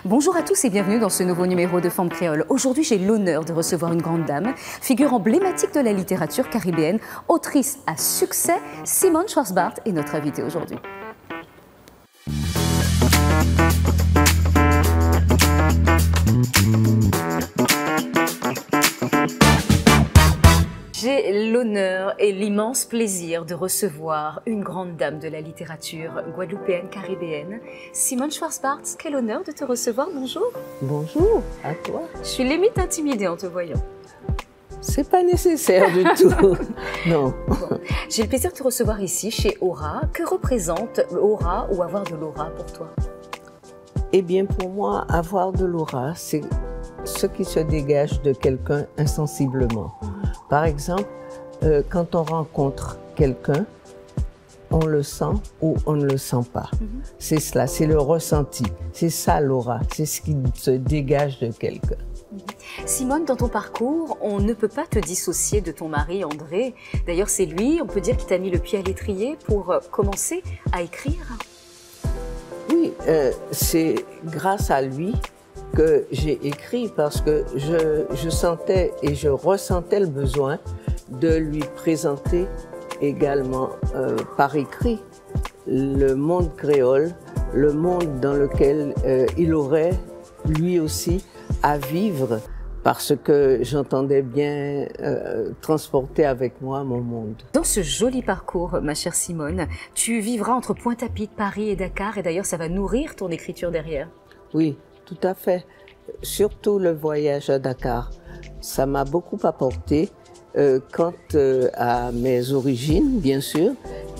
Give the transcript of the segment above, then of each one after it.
Bonjour à tous et bienvenue dans ce nouveau numéro de Femmes Créoles. Aujourd'hui, j'ai l'honneur de recevoir une grande dame, figure emblématique de la littérature caribéenne, autrice à succès. Simone Schwarzbart est notre invitée aujourd'hui. J'ai l'honneur et l'immense plaisir de recevoir une grande dame de la littérature guadeloupéenne, caribéenne, Simone Schwarzbart. Quel honneur de te recevoir, bonjour. Bonjour, à toi. Je suis limite intimidée en te voyant. C'est pas nécessaire du tout, non. Bon. J'ai le plaisir de te recevoir ici, chez Aura. Que représente Aura ou avoir de l'aura pour toi? Eh bien, pour moi, avoir de l'aura, c'est ce qui se dégage de quelqu'un insensiblement. Par exemple, quand on rencontre quelqu'un, on le sent ou on ne le sent pas. C'est cela, c'est le ressenti. C'est ça l'aura, c'est ce qui se dégage de quelqu'un. Simone, dans ton parcours, on ne peut pas te dissocier de ton mari André. D'ailleurs, c'est lui, on peut dire, qui t'a mis le pied à l'étrier pour commencer à écrire. Oui, c'est grâce à lui que j'ai écrit parce que je sentais et je ressentais le besoin de lui présenter également par écrit le monde créole, le monde dans lequel il aurait lui aussi à vivre parce que j'entendais bien transporter avec moi mon monde. Dans ce joli parcours, ma chère Simone, tu vivras entre Pointe-à-Pitre, Paris et Dakar, et d'ailleurs ça va nourrir ton écriture derrière. Oui, tout à fait. Surtout le voyage à Dakar. Ça m'a beaucoup apporté quant à mes origines, bien sûr,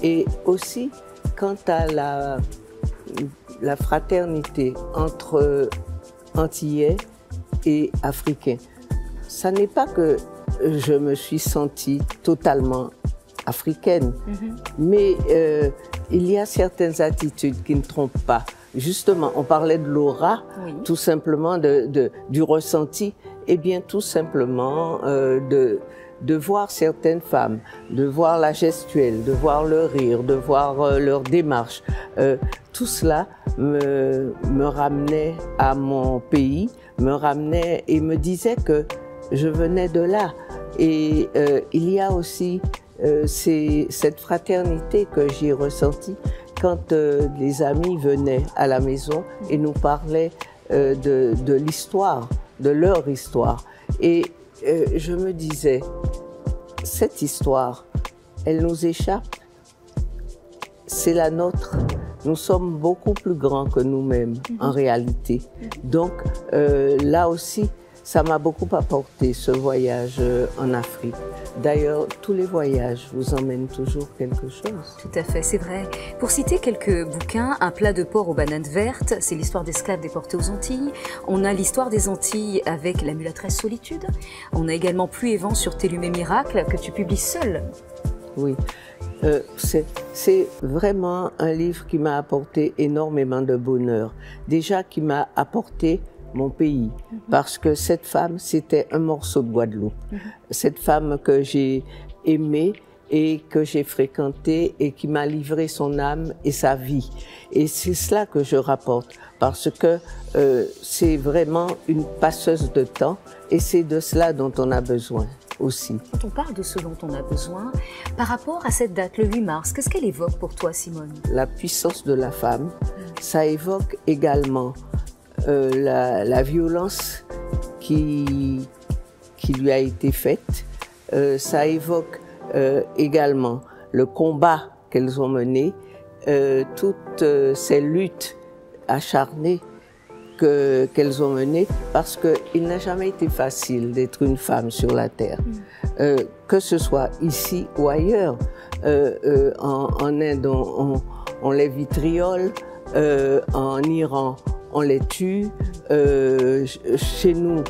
et aussi quant à la fraternité entre Antillais et Africains. Ça n'est pas que je me suis sentie totalement africaine, mais il y a certaines attitudes qui ne trompent pas. Justement, on parlait de l'aura, oui. Tout simplement du ressenti, et bien tout simplement de voir certaines femmes, de voir la gestuelle, de voir leur rire, de voir leur démarche. Tout cela me ramenait à mon pays, me ramenait et me disait que je venais de là. Et il y a aussi cette fraternité que j'ai ressentie quand les amis venaient à la maison et nous parlaient de l'histoire, de leur histoire. Et je me disais, cette histoire, elle nous échappe, c'est la nôtre. Nous sommes beaucoup plus grands que nous-mêmes, en réalité. Donc, là aussi, ça m'a beaucoup apporté, ce voyage en Afrique. D'ailleurs, tous les voyages vous emmènent toujours quelque chose. Tout à fait, c'est vrai. Pour citer quelques bouquins, Un plat de porc aux bananes vertes, c'est l'histoire d'esclaves déportés aux Antilles. On a l'histoire des Antilles avec La mulâtresse solitude. On a également Pluie et vent sur Télumé Miracle, que tu publies seul. Oui, c'est vraiment un livre qui m'a apporté énormément de bonheur. Déjà, qui m'a apporté mon pays, parce que cette femme, c'était un morceau de Guadeloupe. Cette femme que j'ai aimée et que j'ai fréquentée et qui m'a livré son âme et sa vie. Et c'est cela que je rapporte, parce que c'est vraiment une passeuse de temps et c'est de cela dont on a besoin aussi. Quand on parle de ce dont on a besoin, par rapport à cette date, le 8 mars, qu'est-ce qu'elle évoque pour toi, Simone? La puissance de la femme, ça évoque également la violence qui lui a été faite. Ça évoque également le combat qu'elles ont mené, toutes ces luttes acharnées qu'elles ont menées, parce qu'il n'a jamais été facile d'être une femme sur la terre, que ce soit ici ou ailleurs. En Inde, on les vitriole, en Iran, on les tue. Chez nous,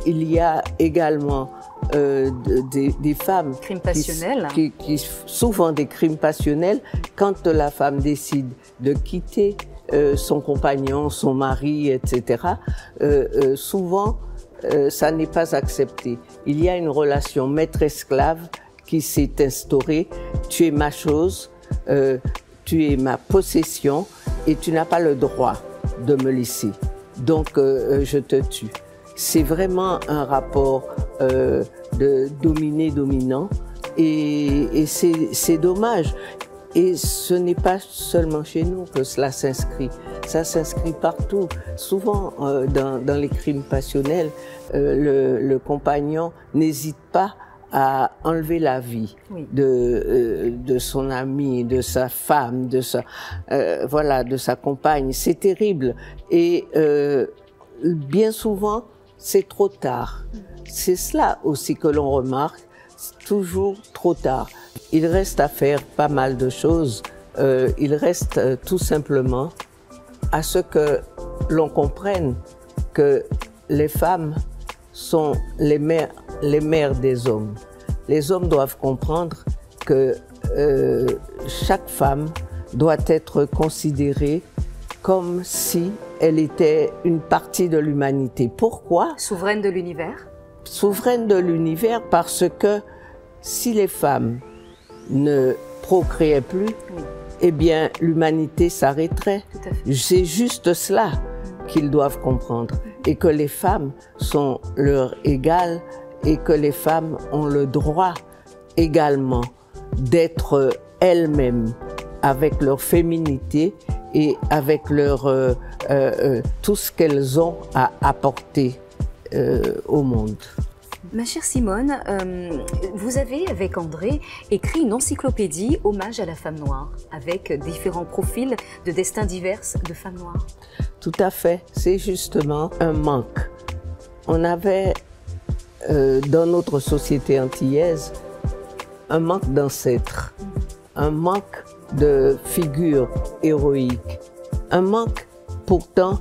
il y a également des femmes crimes passionnels. Souvent des crimes passionnels, quand la femme décide de quitter son compagnon, son mari, etc. Souvent, ça n'est pas accepté. Il y a une relation maître-esclave qui s'est instaurée. Tu es ma chose, tu es ma possession et tu n'as pas le droit de me laisser. donc je te tue. C'est vraiment un rapport de dominé-dominant et c'est dommage. Et ce n'est pas seulement chez nous que cela s'inscrit, ça s'inscrit partout. Souvent dans les crimes passionnels, le compagnon n'hésite pas à enlever la vie de son ami, de sa femme, de sa compagne. C'est terrible et bien souvent c'est trop tard. C'est cela aussi que l'on remarque, toujours trop tard. Il reste à faire pas mal de choses. Il reste tout simplement à ce que l'on comprenne que les femmes sont les mères des hommes. Les hommes doivent comprendre que chaque femme doit être considérée comme si elle était une partie de l'humanité. Pourquoi? Souveraine de l'univers? Souveraine de l'univers parce que si les femmes ne procréaient plus, eh bien l'humanité s'arrêterait. C'est juste cela qu'ils doivent comprendre. Et que les femmes sont leur égales et que les femmes ont le droit également d'être elles-mêmes avec leur féminité et avec tout ce qu'elles ont à apporter au monde. Ma chère Simone, vous avez, avec André, écrit une encyclopédie hommage à la femme noire, avec différents profils de destins divers de femmes noires. Tout à fait, c'est justement un manque. On avait, dans notre société antillaise, un manque d'ancêtres, un manque de figures héroïques, un manque pourtant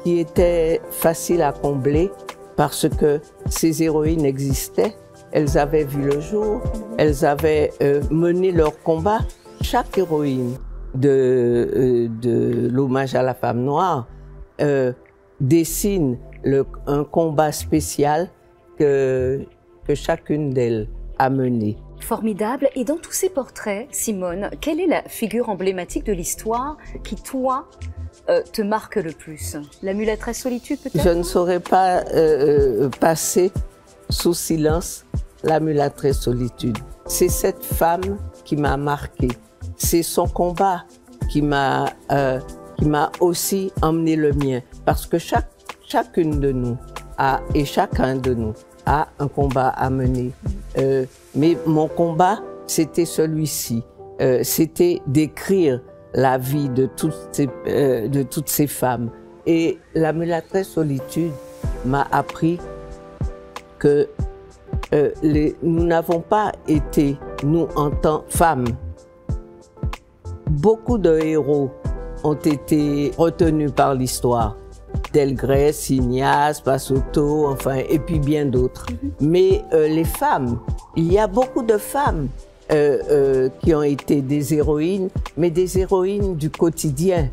qui était facile à combler parce que ces héroïnes existaient, elles avaient vu le jour, elles avaient mené leur combat. Chaque héroïne de l'hommage à la femme noire dessine un combat spécial que chacune d'elles a mené. Formidable. Et dans tous ces portraits, Simone, quelle est la figure emblématique de l'histoire qui, toi, te marque le plus? La mulâtresse solitude, peut-être? Je ne saurais pas passer sous silence la mulâtresse solitude. C'est cette femme qui m'a marquée. C'est son combat qui m'a aussi emmené le mien. Parce que chacune de nous et chacun de nous a un combat à mener. Mais mon combat, c'était celui-ci. C'était d'écrire la vie de toutes ces femmes. Et la mulâtresse solitude m'a appris que nous n'avons pas été, nous en tant que femmes, beaucoup de héros ont été retenus par l'histoire. Delgrès, Ignace, Pasotto, enfin, et puis bien d'autres. Mais les femmes, il y a beaucoup de femmes qui ont été des héroïnes, mais des héroïnes du quotidien.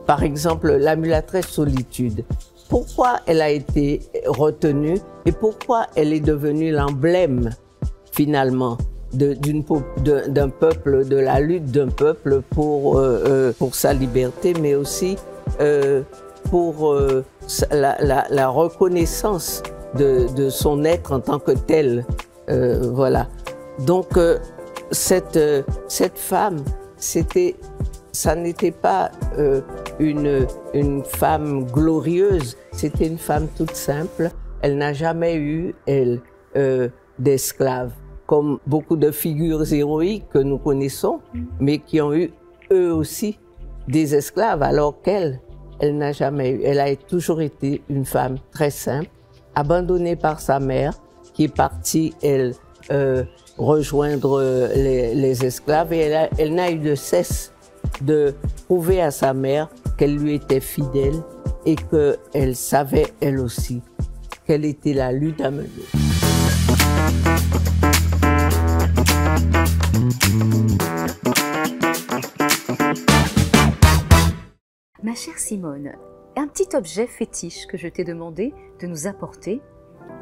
Par exemple, la mulâtresse solitude. Pourquoi elle a été retenue et pourquoi elle est devenue l'emblème, finalement, d'un peuple, de la lutte d'un peuple pour sa liberté, mais aussi pour la reconnaissance de son être en tant que tel. Voilà. Donc, cette femme, ça n'était pas une femme glorieuse, c'était une femme toute simple. Elle n'a jamais eu, d'esclaves, comme beaucoup de figures héroïques que nous connaissons, mais qui ont eu, eux aussi, des esclaves, alors qu'elle n'a jamais eu. Elle a toujours été une femme très simple, abandonnée par sa mère, qui est partie, elle, rejoindre les esclaves, et elle n'a eu de cesse de prouver à sa mère qu'elle lui était fidèle et qu'elle savait, elle aussi, quelle était la lutte à mener. Ma chère Simone, un petit objet fétiche que je t'ai demandé de nous apporter.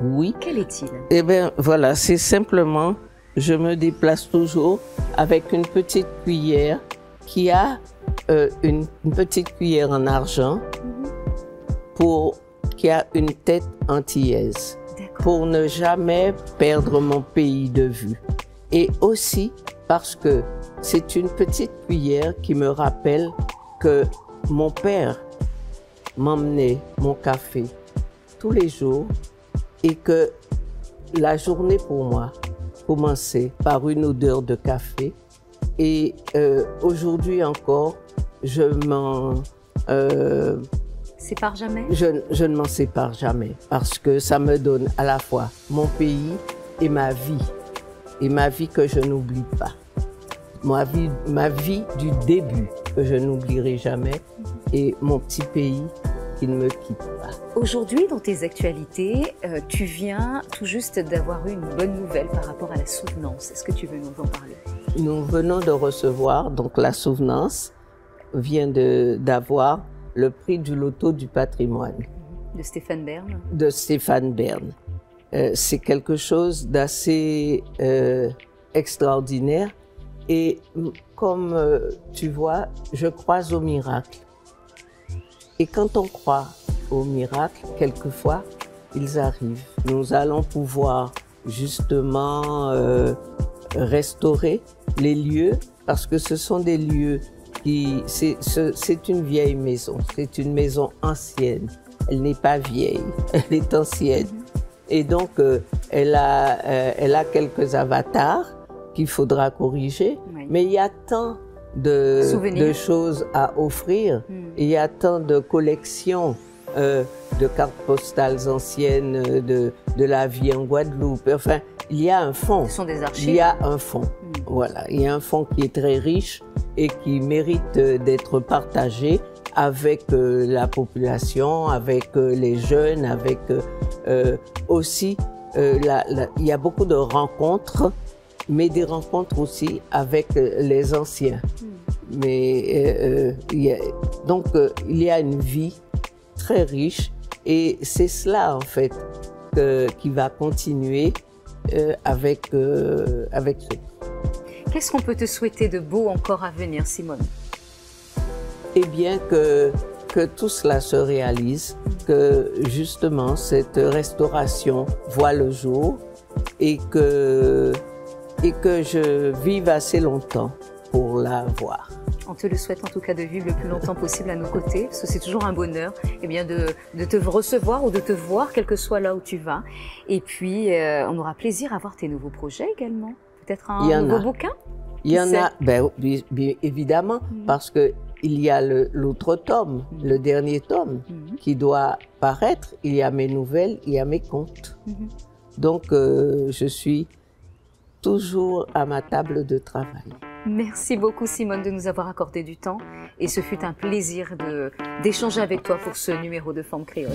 Oui. Quel est-il? Eh bien, voilà, c'est simplement, je me déplace toujours avec une petite cuillère qui a une petite cuillère en argent qui a une tête antillaise, pour ne jamais perdre mon pays de vue. Et aussi parce que c'est une petite cuillère qui me rappelle que mon père m'emmenait mon café tous les jours et que la journée pour moi commençait par une odeur de café. Et aujourd'hui encore, je ne m'en sépare jamais parce que ça me donne à la fois mon pays et ma vie que je n'oublie pas. Ma vie du début que je n'oublierai jamais et mon petit pays qui ne me quitte pas. Aujourd'hui, dans tes actualités, tu viens tout juste d'avoir eu une bonne nouvelle par rapport à la souvenance. Est-ce que tu veux nous en parler? Nous venons de recevoir, donc la souvenance vient d'avoir le prix du loto du patrimoine. De Stéphane Bern. De Stéphane Bern. C'est quelque chose d'assez extraordinaire. Et comme tu vois, je crois au miracle. Et quand on croit aux miracles, quelquefois, ils arrivent. Nous allons pouvoir justement restaurer les lieux, parce que ce sont des lieux qui... C'est une vieille maison, c'est une maison ancienne. Elle n'est pas vieille, elle est ancienne. Et donc, elle a quelques avatars qu'il faudra corriger, oui. Mais il y a tant de choses à offrir, il y a tant de collections de cartes postales anciennes de la vie en Guadeloupe. Enfin, il y a un fonds. Ce sont des archives. Il y a un fonds. Voilà, il y a un fonds qui est très riche et qui mérite d'être partagé avec la population, avec les jeunes, avec aussi, il y a beaucoup de rencontres, mais des rencontres aussi avec les anciens. Mais il y a une vie très riche et c'est cela en fait qui va continuer avec ce. Qu'est-ce qu'on peut te souhaiter de beau encore à venir, Simone? Eh bien que tout cela se réalise, que justement cette restauration voit le jour et que je vive assez longtemps pour la voir. On te le souhaite en tout cas de vivre le plus longtemps possible à nos côtés, parce que c'est toujours un bonheur de te recevoir ou de te voir, quel que soit là où tu vas. Et puis, on aura plaisir à voir tes nouveaux projets également. Peut-être un nouveau bouquin? Il y en a, bien évidemment, parce que il y a l'autre tome, le dernier tome, qui doit paraître. Il y a mes nouvelles, il y a mes contes. Donc, je suis toujours à ma table de travail. Merci beaucoup, Simone, de nous avoir accordé du temps. Et ce fut un plaisir d'échanger avec toi pour ce numéro de Forme Créole.